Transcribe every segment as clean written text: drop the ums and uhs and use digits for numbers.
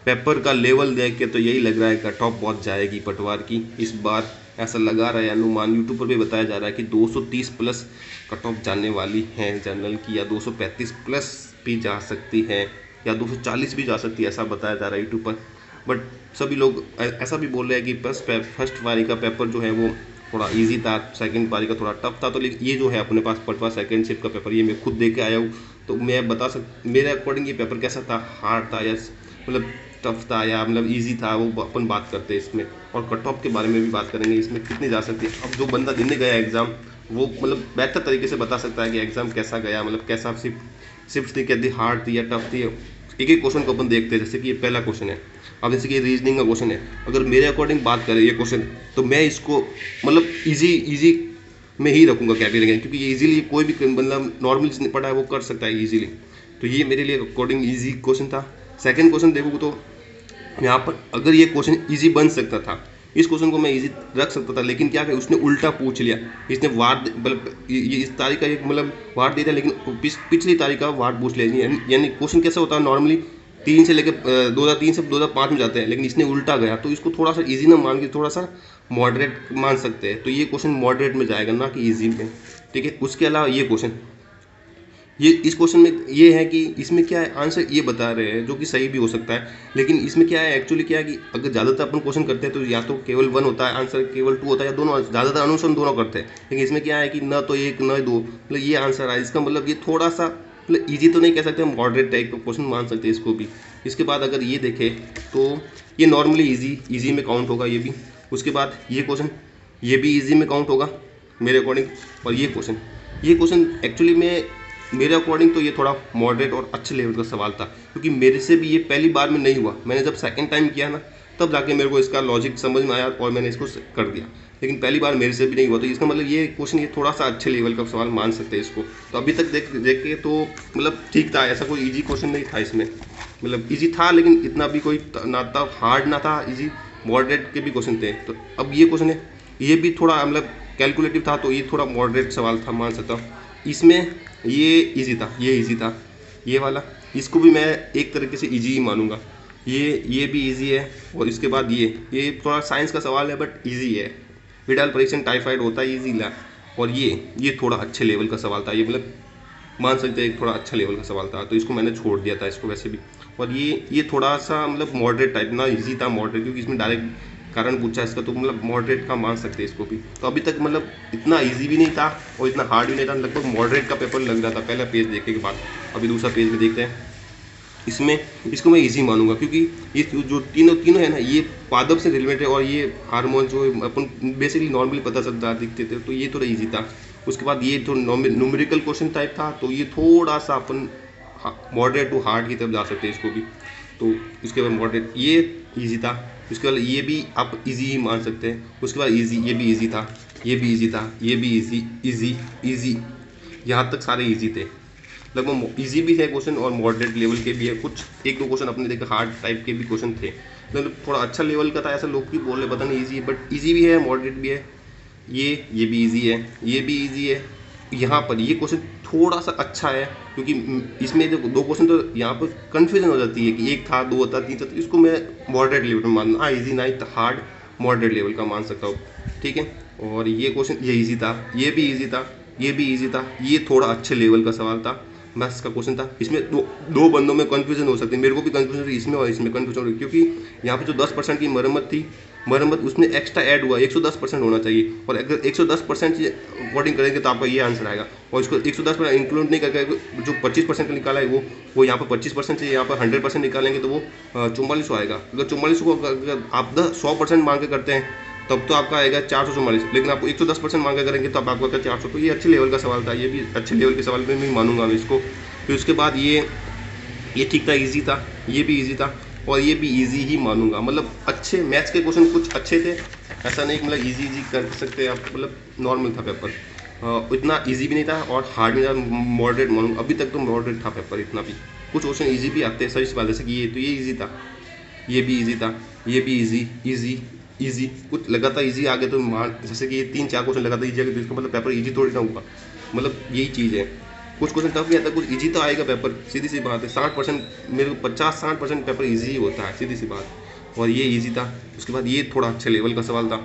Paper का level देख के तो यही लग रहा है कट ऑफ बहुत जाएगी पटवार की इस बार, ऐसा लगा रहा है अनुमान। यूट्यूब पर भी बताया जा रहा है कि 230 प्लस कट ऑफ जाने वाली है जनरल की, या 235 प्लस भी जा सकती है, या 240 भी जा सकती है, ऐसा बताया जा रहा है यूट्यूब पर। बट सभी लोग ऐसा भी बोल रहे हैं कि फर्स्ट पारी का पेपर जो है वो थोड़ा इजी था, सेकंड पारी का थोड़ा टफ था। तो लेकिन ये जो है अपने पास पटवा सेकंड शिफ्ट का पेपर, ये मैं खुद दे के आया हूँ, तो मैं मेरे अकॉर्डिंग ये पेपर कैसा था, हार्ड था या मतलब टफ था या मतलब इजी था, वो अपन बात करते हैं इसमें। और कट ऑफ के बारे में भी बात करेंगे, इसमें कितनी जा सकती है। अब जो बंदा देने गया एग्ज़ाम वो मतलब बेहतर तरीके से बता सकता है कि एग्ज़ाम कैसा गया, मतलब कैसा शिफ्ट थी, कैसी हार्ड थी या टफ थी। एक एक क्वेश्चन को अपन देखते हैं, जैसे कि ये पहला क्वेश्चन है। अब जैसे कि रीजनिंग का क्वेश्चन है, अगर मेरे अकॉर्डिंग बात करें ये क्वेश्चन, तो मैं इसको मतलब इजी में ही रखूँगा कैटेगरी, क्योंकि ये इजीली कोई भी मतलब नॉर्मल जिसने पढ़ा है वो कर सकता है इजीली। तो ये मेरे लिए अकॉर्डिंग इजी क्वेश्चन था। सेकंड क्वेश्चन देखोगे तो यहाँ पर अगर ये क्वेश्चन इजी बन सकता था, इस क्वेश्चन को मैं इजी रख सकता था, लेकिन क्या उसने उल्टा पूछ लिया। इसने वार मतलब ये इस तारीख का एक मतलब वार दे दिया, लेकिन पिछली तारीख का वार पूछ लिया। यानी क्वेश्चन कैसा होता है नॉर्मली 3 से लेकर 2003 से 2005 में जाते हैं, लेकिन इसने उल्टा गया, तो इसको थोड़ा सा इजी ना मान के थोड़ा सा मॉडरेट मान सकते हैं। तो ये क्वेश्चन मॉडरेट में जाएगा, ना कि इजी में। ठीक है, उसके अलावा ये क्वेश्चन, ये इस क्वेश्चन में ये है कि इसमें क्या है, आंसर ये बता रहे हैं जो कि सही भी हो सकता है, लेकिन इसमें क्या है एक्चुअली क्या है कि अगर ज़्यादातर अपन क्वेश्चन करते हैं तो या तो केवल 1 होता है आंसर, केवल 2 होता है, या दोनों ज़्यादातर अनुसरण दोनों करते हैं। लेकिन इसमें क्या है कि न तो 1 न 2, मतलब ये आंसर है इसका। मतलब ये थोड़ा सा मतलब ईजी तो नहीं कह सकते, मॉडरेट टाइप का क्वेश्चन मान सकते हैं इसको भी। इसके बाद अगर ये देखें तो ये नॉर्मली ईजी में काउंट होगा ये भी। उसके बाद ये क्वेश्चन, ये भी ईजी में काउंट होगा मेरे अकॉर्डिंग। और ये क्वेश्चन एक्चुअली में मेरे अकॉर्डिंग तो ये थोड़ा मॉडरेट और अच्छे लेवल का सवाल था, क्योंकि मेरे से भी ये पहली बार में नहीं हुआ। मैंने जब सेकंड टाइम किया ना, तब जाके मेरे को इसका लॉजिक समझ में आया और मैंने इसको कर दिया, लेकिन पहली बार मेरे से भी नहीं हुआ। तो इसका मतलब ये क्वेश्चन ये थोड़ा सा अच्छे लेवल का सवाल मान सकते हैं इसको। तो अभी तक देख के तो मतलब ठीक था, ऐसा कोई ईजी क्वेश्चन नहीं था इसमें। मतलब ईजी था लेकिन इतना भी कोई ना था हार्ड, ना था ईजी, मॉडरेट के भी क्वेश्चन थे। तो अब ये क्वेश्चन है, ये भी थोड़ा मतलब कैलकुलेटिव था, तो ये थोड़ा मॉडरेट सवाल था, मान सकता हूँ। इसमें ये इजी था, ये इजी था, ये वाला, इसको भी मैं एक तरीके से इजी ही मानूंगा। ये भी इजी है। और इसके बाद ये थोड़ा साइंस का सवाल है बट इजी है। विडाल परीक्षण टाइफाइड होता है इजी ला। और ये थोड़ा अच्छे लेवल का सवाल था, ये मतलब मान सकते हैं एक थोड़ा अच्छा लेवल का सवाल था, तो इसको मैंने छोड़ दिया था इसको वैसे भी। और ये थोड़ा सा मतलब मॉडरेट टाइप ना, इजी था मॉडरेट, क्योंकि इसमें डायरेक्ट कारण पूछा इसका, तो मतलब मॉडरेट का मान सकते हैं इसको भी। तो अभी तक मतलब इतना इजी भी नहीं था और इतना हार्ड भी नहीं था, लगभग मॉडरेट का पेपर लग रहा था पहला पेज देखने के बाद। अभी दूसरा पेज में देखते हैं, इसमें इसको मैं इजी मानूंगा, क्योंकि ये जो तीनों तीनों है ना, ये पादप से रिलेटेड है और ये हार्मोन जो अपन बेसिकली नॉर्मली पता चलता दिखते थे, तो ये थोड़ा इजी था। उसके बाद ये तो न्यूमेरिकल क्वेश्चन टाइप था, तो ये थोड़ा सा अपन मॉडरेट टू हार्ड की तरफ जा सकते हैं इसको भी। तो इसके बाद मॉडरेट ये इजी था। उसके बाद ये भी आप इजी ही मान सकते हैं। उसके बाद इजी, ये भी इजी था, ये भी इजी था, ये भी इजी इजी इजी, यहाँ तक सारे इजी थे। लगभग इजी भी है क्वेश्चन और मॉडरेट लेवल के भी है। कुछ एक दो क्वेश्चन अपने देखे हार्ड टाइप के भी क्वेश्चन थे, मतलब थोड़ा अच्छा लेवल का था, ऐसा लोग भी बोल रहे पता नहीं इजी है, बट इजी भी है मॉडरेट भी है। ये भी इजी है, ये भी इजी है। यहाँ पर ये क्वेश्चन थोड़ा सा अच्छा है, क्योंकि इसमें जो दो क्वेश्चन तो यहाँ पर कन्फ्यूजन हो जाती है कि एक था, दो था, तीन था, तो इसको मैं मॉडरेट लेवल में मान, हाँ इजी नहीं हार्ड, मॉडरेट लेवल का मान सकता हूँ। ठीक है। और ये क्वेश्चन ये इजी था, ये भी इजी था, ये भी इजी था, ये थोड़ा अच्छे लेवल का सवाल था, मैथ्स का क्वेश्चन था। इसमें दो बंदों में कन्फ्यूजन हो सकती है, मेरे को भी कन्फ्यूजन रही इसमें और इसमें कन्फ्यूजन रही, क्योंकि यहाँ पे जो 10% की मरम्मत थी, मरम्मत उसमें एक्स्ट्रा ऐड हुआ, 110% होना चाहिए, और अगर 110% अकॉर्डिंग करेंगे तो आपका ये आंसर आएगा। और इसको 110% इंक्लूड नहीं करके जो 25% का निकाला है वो यहाँ पर 25% से यहाँ पर 100% निकालेंगे तो वो 4400 आएगा। अगर 4400 को अगर आप 100% मांग के करते हैं तब तो आपका आएगा 444, लेकिन आपको 110% मांगा करेंगे तब आपका 400। तो ये अच्छे लेवल का सवाल था, ये भी अच्छे लेवल के सवाल में मैं मानूंगा मैं इसको। फिर उसके बाद ये ठीक था, इजी था, ये भी इजी था, और ये भी इजी ही मानूंगा। मतलब अच्छे मैथ्स के क्वेश्चन कुछ अच्छे थे, ऐसा नहीं मतलब इजी कर सकते आप, मतलब नॉर्मल था पेपर, इतना इजी भी नहीं था और हार्ड भी नहीं था, मॉडरेट मानूंगा। अभी तक तो मॉडरेट था पेपर, इतना भी। कुछ क्वेश्चन इजी भी आते हैं सही बात, जैसे कि ये तो ये इजी था, ये भी इजी था, ये भी इजी इजी इजी, कुछ लगातार इजी आ गया तो मान, जैसे कि ये 3-4 क्वेश्चन लगातार इजी आ गए तो इसका मतलब पेपर इजी थोड़ी ना होगा, मतलब यही चीज़ है। कुछ क्वेश्चन टफ नहीं आता, कुछ इजी तो आएगा पेपर, सीधी सी बात है। 60% मेरे को 50-60% पेपर इजी ही होता है, सीधी सी बात। और ये इजी था। उसके बाद ये थोड़ा अच्छे लेवल का सवाल था,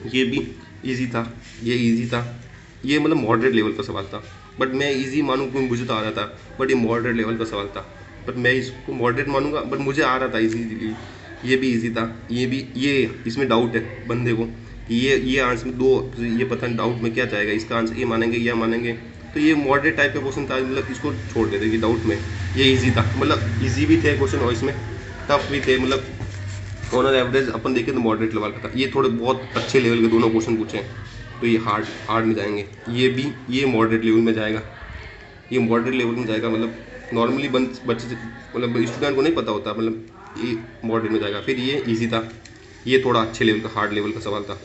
ये भी इजी था, ये इजी था, ये मतलब मॉडरेट लेवल का सवाल था। बट मैं इजी मानूँ क्योंकि मुझे तो आ रहा था, बट ये मॉडरेट लेवल का सवाल था, बट मैं इसको मॉडरेट मानूंगा, बट मुझे आ रहा था इजी। ये भी इजी था, ये भी, ये इसमें डाउट है बंदे को कि ये आंसर में दो, ये पता नहीं डाउट में क्या जाएगा, इसका आंसर ये मानेंगे या मानेंगे। तो ये मॉडरेट टाइप का क्वेश्चन था, मतलब इसको छोड़ देते कि डाउट में। ये इजी था, मतलब इजी भी थे क्वेश्चन और इसमें टफ भी थे, मतलब ऑन एवरेज अपन देखें तो मॉडरेट लेवल का था। ये थोड़े बहुत अच्छे लेवल के दोनों क्वेश्चन पूछे हैं, तो ये हार्ड में जाएंगे। ये भी, ये मॉडरेट लेवल में जाएगा, ये मॉडरेट लेवल में जाएगा, मतलब नॉर्मली बच्चे से, मतलब स्टूडेंट को नहीं पता होता, मतलब ये मॉडरेट में जाएगा। फिर ये इजी था, ये थोड़ा अच्छे लेवल का हार्ड लेवल का सवाल था।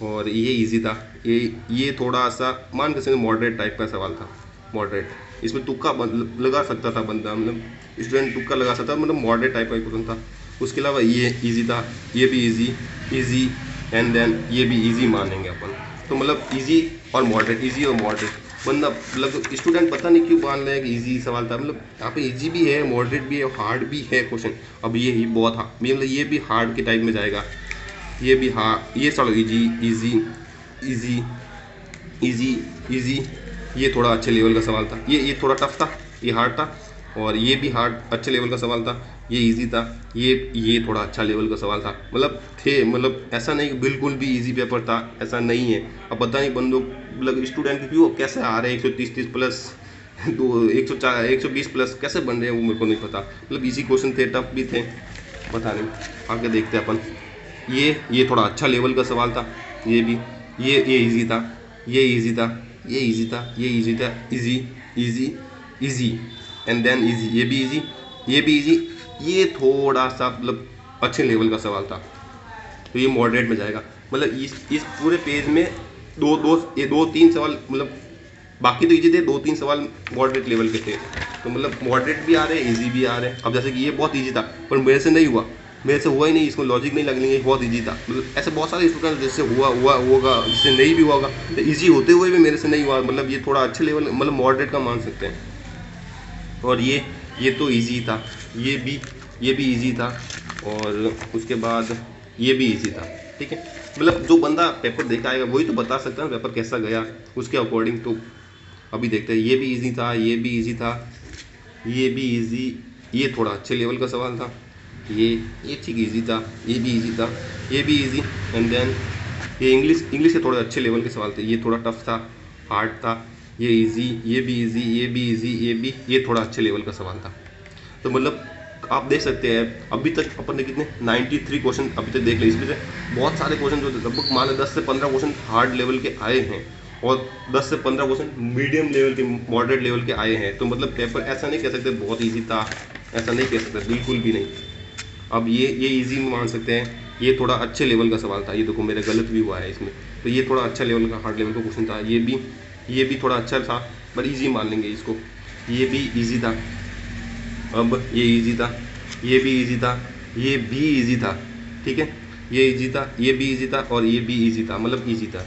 और ये इजी था, ये थोड़ा सा मान के चलिए मॉडरेट टाइप का सवाल था, मॉडरेट। इसमें तुक्का लगा सकता था बंदा, मतलब स्टूडेंट तुक्का लगा सकता था, मतलब मॉडरेट टाइप का क्वेश्चन था। उसके अलावा ये इजी था, ये भी इजी एंड देन ये भी इजी मानेंगे अपन। तो मतलब इजी और मॉडरेट, इजी और मॉडरेट, बंदा मतलब स्टूडेंट पता नहीं क्यों मान रहे हैं कि इजी सवाल था, मतलब यहाँ पे इजी भी है, मॉडरेट भी है, हार्ड भी है क्वेश्चन। अब ये ही बहुत हार्ड, मतलब ये भी हार्ड के टाइप में जाएगा, ये भी हाँ, ये चलो easy easy easy easy easy, ये थोड़ा अच्छे लेवल का सवाल था, ये थोड़ा टफ था, ये हार्ड था। और ये भी हार्ड अच्छे लेवल का सवाल था, ये इजी था, ये थोड़ा अच्छा लेवल का सवाल था। मतलब थे, मतलब ऐसा नहीं कि बिल्कुल भी इजी पेपर था, ऐसा नहीं है। अब पता नहीं बंदों, मतलब स्टूडेंट क्यों कैसे आ रहे हैं 130 प्लस, दो 120 प्लस कैसे बन रहे हैं वो मेरे को नहीं पता। मतलब इजी क्वेश्चन थे, टफ भी थे, पता नहीं, आगे देखते हैं अपन। ये थोड़ा अच्छा लेवल का सवाल था, ये भी, ये इजी था, ये इजी था, ये इजी था, ये इजी था, easy easy easy and then easy, ये भी इजी, ये भी इजी। ये थोड़ा सा मतलब अच्छे लेवल का सवाल था, तो ये मॉडरेट में जाएगा। मतलब इस पूरे पेज में दो तीन सवाल, मतलब बाकी तो इजी थे, 2-3 सवाल मॉडरेट लेवल के थे। तो मतलब मॉडरेट भी आ रहे हैं, इजी भी आ रहे हैं। अब जैसे कि ये बहुत इजी था, पर मेरे से नहीं हुआ, मेरे से हुआ ही नहीं, इसको लॉजिक नहीं लगेंगे, बहुत इजी था। मतलब ऐसे बहुत सारे स्टूडेंट जिससे होगा, जिससे नहीं भी हुआ होगा, तो इजी होते हुए भी मेरे से नहीं हुआ। मतलब ये थोड़ा अच्छे लेवल, मतलब मॉडरेट का मान सकते हैं। और ये तो इजी था, ये भी इजी था, और उसके बाद ये भी इजी था, ठीक है। मतलब जो बंदा पेपर देख आएगा वही तो बता सकता है ना पेपर कैसा गया उसके अकॉर्डिंग। तो अभी देखते हैं, ये भी इजी था, ये भी इजी था, ये भी इजी, ये थोड़ा अच्छे लेवल का सवाल था, ये ठीक इजी था, ये भी इजी था, ये भी इजी एंड देन ये इंग्लिश के थोड़े अच्छे लेवल के सवाल थे। ये थोड़ा टफ था, हार्ड था, ये इजी, ये भी इजी, ये भी इजी, ये थोड़ा अच्छे लेवल का सवाल था। तो मतलब आप देख सकते हैं अभी तक अपन ने कितने 93 क्वेश्चन अभी तक देख लिए। इसमें से बहुत सारे क्वेश्चन जो लगभग मान लें 10 से 15 क्वेश्चन हार्ड लेवल के आए हैं और 10 से 15 क्वेश्चन मीडियम लेवल के, मॉडरेट लेवल के आए हैं। तो मतलब पेपर ऐसा नहीं कह सकते बहुत ईजी था, ऐसा नहीं कह सकते, बिल्कुल भी नहीं। अब ये ईजी में मान सकते हैं, ये थोड़ा अच्छे लेवल का सवाल था। ये देखो मेरा गलत भी हुआ है इसमें, तो ये थोड़ा अच्छा लेवल का, हार्ड लेवल का क्वेश्चन था। ये भी थोड़ा अच्छा था, पर ईजी मान लेंगे इसको। ये भी ईजी था, अब ये ईजी था, ये भी ईजी था, ये भी ईजी था, ठीक है। ये ईजी था, ये भी ईजी था, और ये भी ईजी था, मतलब ईजी था,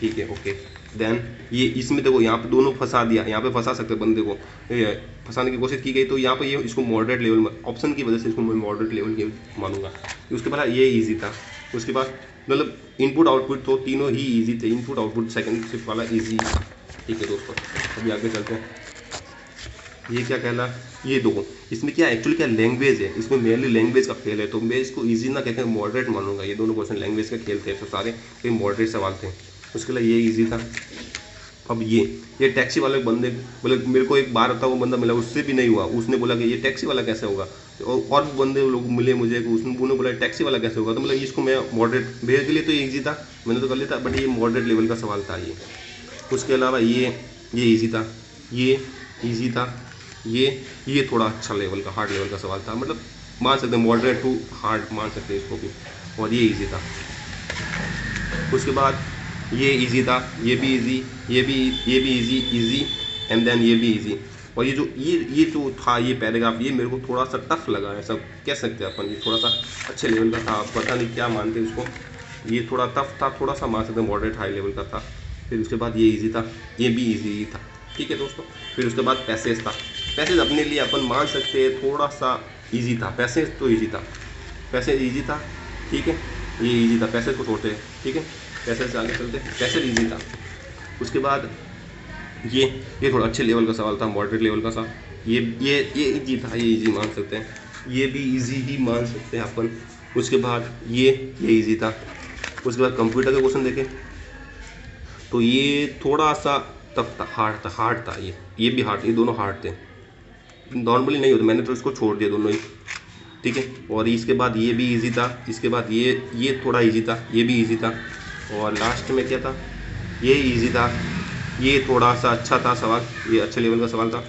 ठीक है, ओके। देन ये इसमें देखो यहाँ पे दोनों फंसा दिया, यहाँ पे फंसा सकते बंदे को, फंसाने की कोशिश की गई। तो यहाँ पे ये इसको मॉडरेट लेवल में, ऑप्शन की वजह से इसको मैं मॉडरेट लेवल के मानूंगा। उसके बाद ये ईजी था, उसके बाद मतलब इनपुट आउटपुट तो तीनों ही ईजी थे। इनपुट आउटपुट सेकंड शिफ्ट वाला ईजी था, ठीक है दोस्तों। अभी आगे चलते हैं। ये क्या कहला, ये दो, इसमें क्या एक्चुअली क्या लैंग्वेज है, इसमें मेनली लैंग्वेज का खेल है। तो मैं इसको इजी ना कहकर मॉडरेट मानूंगा। ये दोनों क्वेश्चन लैंग्वेज का खेल थे, तो सारे कई मॉडरेट सवाल थे। उसके लिए ये इजी था। अब ये टैक्सी वाले बंदे, मतलब मेरे को एक बार था वो बंदा मिला, उससे भी नहीं हुआ। उसने बोला कि ये टैक्सी वाला कैसे होगा, और भी बंदे लोग मिले मुझे, उसने बोला टैक्सी वाला कैसे होगा। तो मतलब इसको मैं मॉडरेट भेज के लिए तो ईजी था, मैंने तो कर लिया था, बट ये मॉडरेट लेवल का सवाल था ये। उसके अलावा ये ईजी था, ये ईजी था, ये थोड़ा अच्छा लेवल का, हार्ड लेवल का सवाल था। मतलब मान सकते हैं मॉडरेट टू हार्ड मान सकते हैं इसको भी। और ये ईजी था। उसके बाद ये ईजी था, ये भी ईजी, ये भी इजी एंड देन ये भी ईजी। और ये जो था ये पैराग्राफ, ये मेरे को थोड़ा सा टफ लगा है, सब कह सकते हैं अपन। ये थोड़ा सा अच्छे लेवल का था, पता नहीं क्या मानते हैं उसको। ये थोड़ा टफ था, थोड़ा सा मान सकते हैं मॉडरेट हाई लेवल का था। फिर उसके बाद ये ईजी था, ये भी ईजी था, ठीक है दोस्तों। फिर उसके बाद पैसेज था। पैसेज अपने लिए अपन मान सकते हैं थोड़ा सा ईजी था, पैसेज तो ईजी था, पैसेज ईजी था, ठीक है, ये ईजी था, पैसेज को छोड़ते हैं, ठीक है, पैसेज से आगे चलते, पैसेज ईजी था। उसके बाद ये थोड़ा अच्छे लेवल का सवाल था, मॉडरेट लेवल का सा, ये ईजी था, ये ईजी मान सकते हैं, ये भी ईजी ही मान सकते हैं अपन। उसके बाद ये ईजी था। उसके बाद कंप्यूटर का क्वेश्चन देखें तो ये थोड़ा सा टफ था, हार्ड था, ये भी हार्ड, ये दोनों हार्ड थे, नॉर्मली नहीं होते, मैंने तो इसको छोड़ दिया दोनों ही, ठीक है। और इसके बाद ये भी इजी था, इसके बाद ये थोड़ा इजी था, ये भी इजी था, और लास्ट में क्या था, ये इजी था, ये थोड़ा सा अच्छा था सवाल, ये अच्छे लेवल का सवाल था।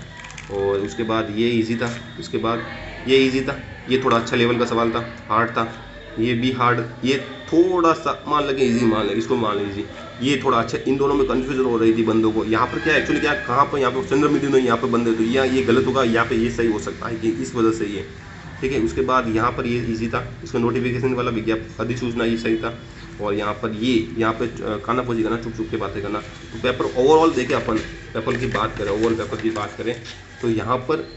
और उसके बाद ये इजी था, उसके बाद ये इजी था, ये थोड़ा अच्छा लेवल का सवाल था, हार्ड था, ये भी हार्ड, ये थोड़ा सा मान लगे इजी, मान लगे इसको, मान लीजिए ये थोड़ा अच्छा। इन दोनों में कंफ्यूजन हो रही थी बंदों को, यहाँ पर क्या एक्चुअली क्या, कहाँ पर, यहाँ पर चंद्र मिथुन, यहाँ पर बंदे, तो ये गलत होगा, यहाँ पे ये सही हो सकता है, कि इस वजह से ये, ठीक है। उसके बाद यहाँ पर ये इजी था, इसका नोटिफिकेशन वाला विज्ञापन अधिसूचना ये सही था। और यहाँ पर यहाँ पे कानाफूसी करना, चुप चुप के बातें करना। तो पेपर ओवरऑल देखें, अपन पेपर की बात करें, ओवरऑल पेपर की बात करें तो यहाँ पर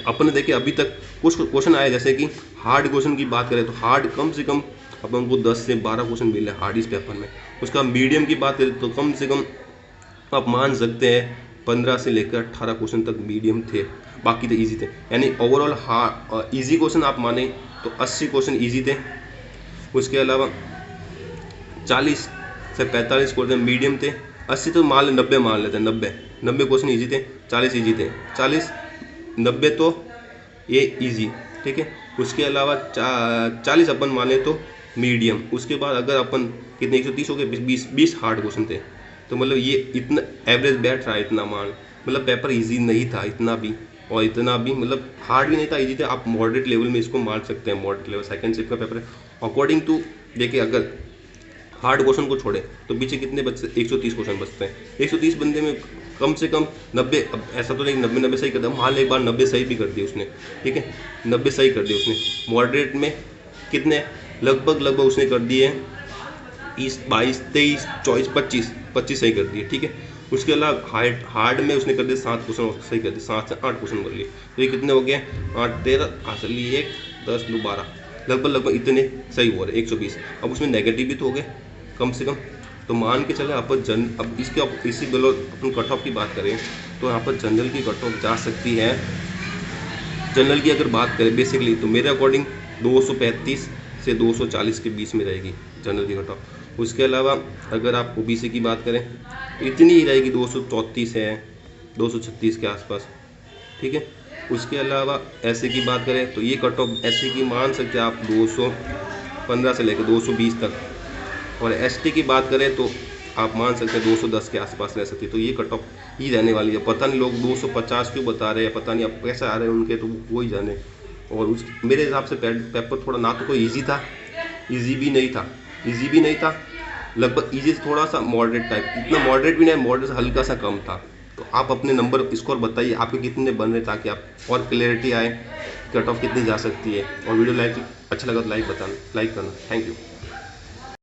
अपन देखे अभी तक कुछ क्वेश्चन आए, जैसे कि हार्ड क्वेश्चन की बात करें तो हार्ड कम से कम अपन को 10 से 12 क्वेश्चन मिले हार्ड इस पेपर में। उसका मीडियम की बात करें तो कम से कम आप मान सकते हैं 15 से लेकर 18 क्वेश्चन तक मीडियम थे, बाकी तो इजी थे। यानी ओवरऑल इजी क्वेश्चन आप माने तो 80 क्वेश्चन इजी थे। उसके अलावा 40 से 45 क्वेश्चन मीडियम थे, 80 तो मान 90 मान लेते हैं, 90 क्वेश्चन इजी थे, 40 इजी थे, 40-90 तो ये इजी, ठीक है। उसके अलावा 40 अपन माने तो मीडियम। उसके बाद अगर अपन कितने 130 हो गए, 20 हार्ड क्वेश्चन थे, तो मतलब ये इतना एवरेज बैठ रहा है, इतना मान, मतलब पेपर इजी नहीं था इतना भी, और इतना भी मतलब हार्ड भी नहीं था, इजी था। आप मॉडरेट लेवल में इसको मान सकते हैं, मॉडरेट लेवल सेकंड शिफ्ट का पेपर है। अकॉर्डिंग टू देखिए, अगर हार्ड क्वेश्चन को छोड़े तो पीछे कितने बचते, 130 क्वेश्चन बचते हैं। 130 बंदे में कम से कम 90, अब ऐसा तो नहीं 90 सही कर दिया, मान ले एक बार 90 सही भी कर दिए उसने, ठीक है, 90 सही कर दिए उसने। मॉडरेट में कितने, लगभग उसने कर दिए 20, 22, 23, 24, 25 सही कर दिए, ठीक है। उसके अलावा हार्ड में उसने कर दिया 7 क्वेश्चन सही कर दिए, 7 से 8 क्वेश्चन कर लिए, तो ये कितने हो गए, 8, 13, असली 1, 10, 12, लगभग इतने सही हो रहे 120। अब उसमें नेगेटिव भी तो हो गए कम से कम, तो मान के चले आप अब इसी बेलो अपन कट ऑफ की बात करें तो यहाँ पर जनरल की कट ऑफ जा सकती है। जनरल की अगर बात करें बेसिकली तो मेरे अकॉर्डिंग 235 से 240 के बीच में रहेगी जनरल की कट ऑफ। उसके अलावा अगर आप ओबीसी की बात करें इतनी ही रहेगी, 234 है, 236 के आसपास, ठीक है। उसके अलावा एससी की बात करें तो ये कट ऑफ एससी की मान सकते हैं आप 215 से लेकर 220 तक, और एसटी की बात करें तो आप मान सकते हैं 210 के आसपास रह सकती है। तो ये कट ऑफ ही रहने वाली है। पता नहीं लोग 250 क्यों बता रहे हैं, पता नहीं अब कैसे आ रहे हैं उनके, तो वो ही जाने। और मेरे हिसाब से पेपर थोड़ा ना तो कोई ईजी था, ईजी भी नहीं था, लगभग ईजी से थोड़ा सा मॉडरेट टाइप, इतना मॉडरेट भी नहीं, मॉडरेट से हल्का सा कम था। तो आप अपने नंबर स्कोर बताइए आपके कितने बन रहे, ताकि आप और क्लैरिटी आए कट ऑफ कितनी जा सकती है। और वीडियो अच्छा लगा तो लाइक करना। Thank you.